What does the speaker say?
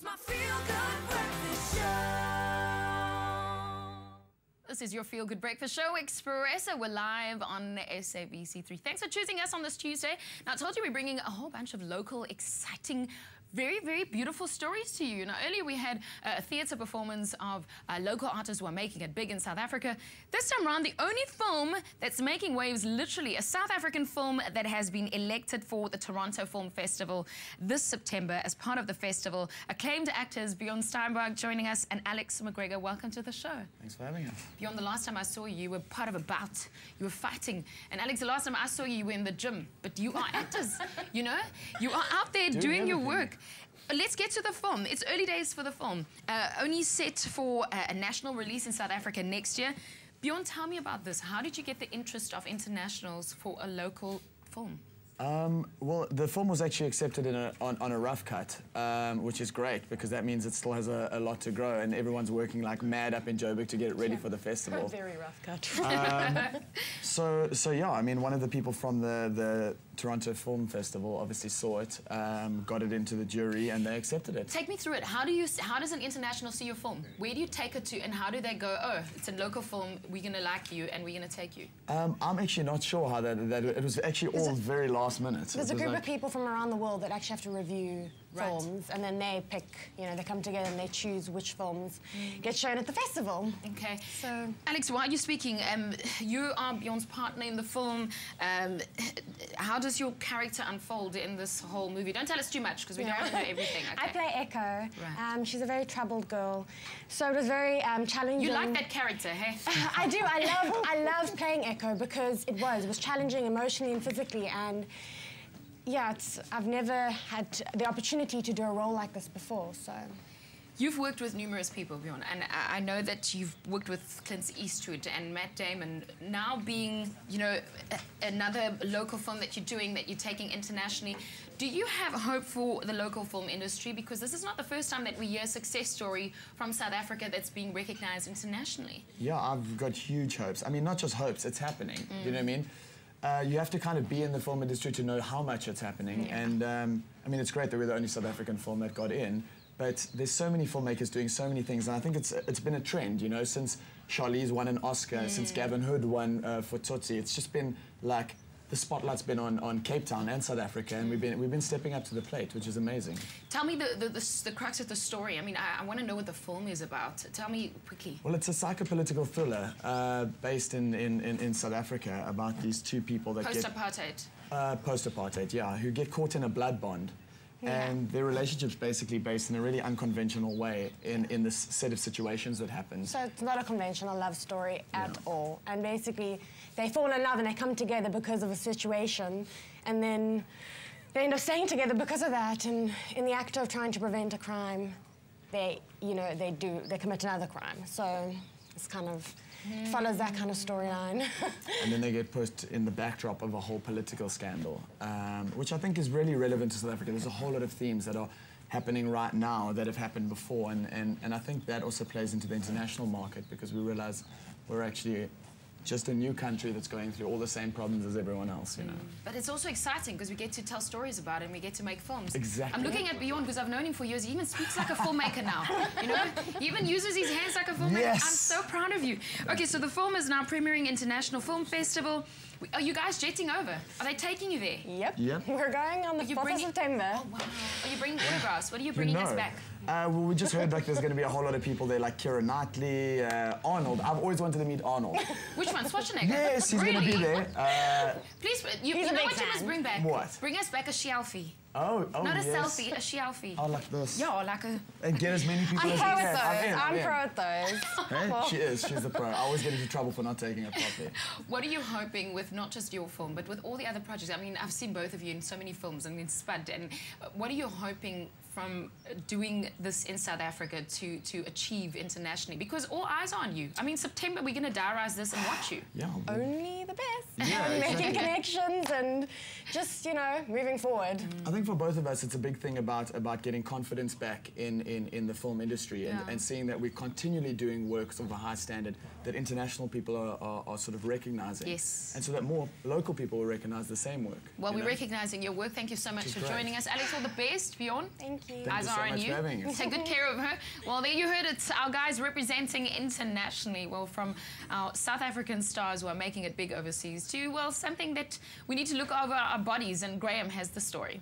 my feel-good breakfast show. This is your Feel Good Breakfast Show, Expresso. We're live on SABC3. Thanks for choosing us on this Tuesday. Now, I told you we're bringing a whole bunch of local, exciting, very, very beautiful stories to you. Now, earlier we had a theatre performance of local artists who are making it big in South Africa. This time around, the only film that's making waves, literally, a South African film that has been elected for the Toronto Film Festival this September as part of the festival. Acclaimed actors Bjorn Steinbach joining us and Alex McGregor. Welcome to the show. Thanks for having us. Bjorn, the last time I saw you, you were part of a bout. You were fighting. And Alex, the last time I saw you, you were in the gym. But you are actors, you know? You are out there doing your work. Let's get to the film. It's early days for the film. Only set for a national release in South Africa next year. Bjorn, tell me about this. How did you get the interest of internationals for a local film? Well, the film was actually accepted on a rough cut, which is great because that means it still has a lot to grow and everyone's working like mad up in Joburg to get it ready for the festival. Very rough cut. So yeah, I mean, one of the people from the Toronto Film Festival obviously saw it, got it into the jury, and they accepted it. Take me through it. How does an international see your film? Where do you take it to, and how do they go, oh, it's a local film, we're going to like you, and we're going to take you? I'm actually not sure how that it was actually all very last minute. There's a group of people from around the world that actually have to review films, and then they pick, you know, they come together and they choose which films get shown at the festival. Okay. So, Alex, while you're speaking, you are Bjorn's partner in the film. How does your character unfold in this whole movie? Don't tell us too much, because we don't want to know everything. Okay. I play Echo. Right. She's a very troubled girl, so it was very challenging. You like that character, hey? I do. I love playing Echo because it was challenging emotionally and physically, and yeah, I've never had the opportunity to do a role like this before, so. You've worked with numerous people, Bjorn, and I know that you've worked with Clint Eastwood and Matt Damon. Now being, you know, another local film that you're doing, that you're taking internationally, do you have hope for the local film industry? Because this is not the first time that we hear a success story from South Africa that's being recognized internationally. Yeah, I've got huge hopes. I mean, not just hopes, it's happening. You know what I mean? You have to kind of be in the film industry to know how much it's happening. Yeah. And I mean, it's great that we're the only South African film that got in, but there's so many filmmakers doing so many things, and I think it's been a trend, you know, since Charlize won an Oscar, since Gavin Hood won for Tsotsi. It's just been like the spotlight's been on Cape Town and South Africa, and we've been stepping up to the plate, which is amazing. Tell me the crux of the story. I mean, I want to know what the film is about. Tell me quickly. Well, it's a psychopolitical thriller based in South Africa about these two people that post-apartheid. Post-apartheid, yeah, who get caught in a blood bond. Yeah. And their relationship's basically based in a really unconventional way in this set of situations that happen. So it's not a conventional love story at all. And basically, they fall in love and they come together because of a situation, and then they end up staying together because of that. And in the act of trying to prevent a crime, they commit another crime. So it's kind of follows that kind of storyline. And then they get put in the backdrop of a whole political scandal, which I think is really relevant to South Africa. There's a whole lot of themes that are happening right now that have happened before, and I think that also plays into the international market because we realize we're actually just a new country that's going through all the same problems as everyone else, you know. But it's also exciting because we get to tell stories about it and we get to make films. Exactly. I'm looking at Bjorn because I've known him for years. He even speaks like a filmmaker now, you know? He even uses his hands like a filmmaker. Yes. I'm so proud of you. Okay, so the film is now premiering International Film Festival. Are you guys jetting over? Are they taking you there? Yep. Yep. We're going on the 4th of September. Oh, wow. Are you bringing autographs? What are you bringing us back? Well, we just heard like there's going to be a whole lot of people there, like Keira Knightley, Arnold. I've always wanted to meet Arnold. Which one? Schwarzenegger? Yes, he's going to be there. Please, you know what you must bring back? What? Bring us back a selfie. Oh, not a yes. selfie, a selfie. Oh, like this. Yeah, like a... And get as many people as you can. I'm pro at those. Hey, she is. She's the pro. I always get into trouble for not taking it properly. What are you hoping with not just your film, but with all the other projects? I mean, I've seen both of you in so many films and in Spud. And what are you hoping from doing this in South Africa to achieve internationally? Because all eyes are on you. I mean, September, we're going to diarize this and watch you. Yeah. Only the best. Yeah, Making connections and just, you know, moving forward. I think for both of us, it's a big thing about getting confidence back in the film industry and seeing that we're continually doing work of a high standard that international people are sort of recognizing. Yes. And so that more local people will recognize the same work. Well, we're recognizing your work. Thank you so much for joining us. Alex, all the best. Bjorn? Thank you. you. Thank Eyes you are so on much you. for having us. Take good care of her. Well, there you heard it. Our guys representing internationally. Well, from our South African stars who are making it big overseas to, well, something that we need to look over our bodies. And Graham has the story.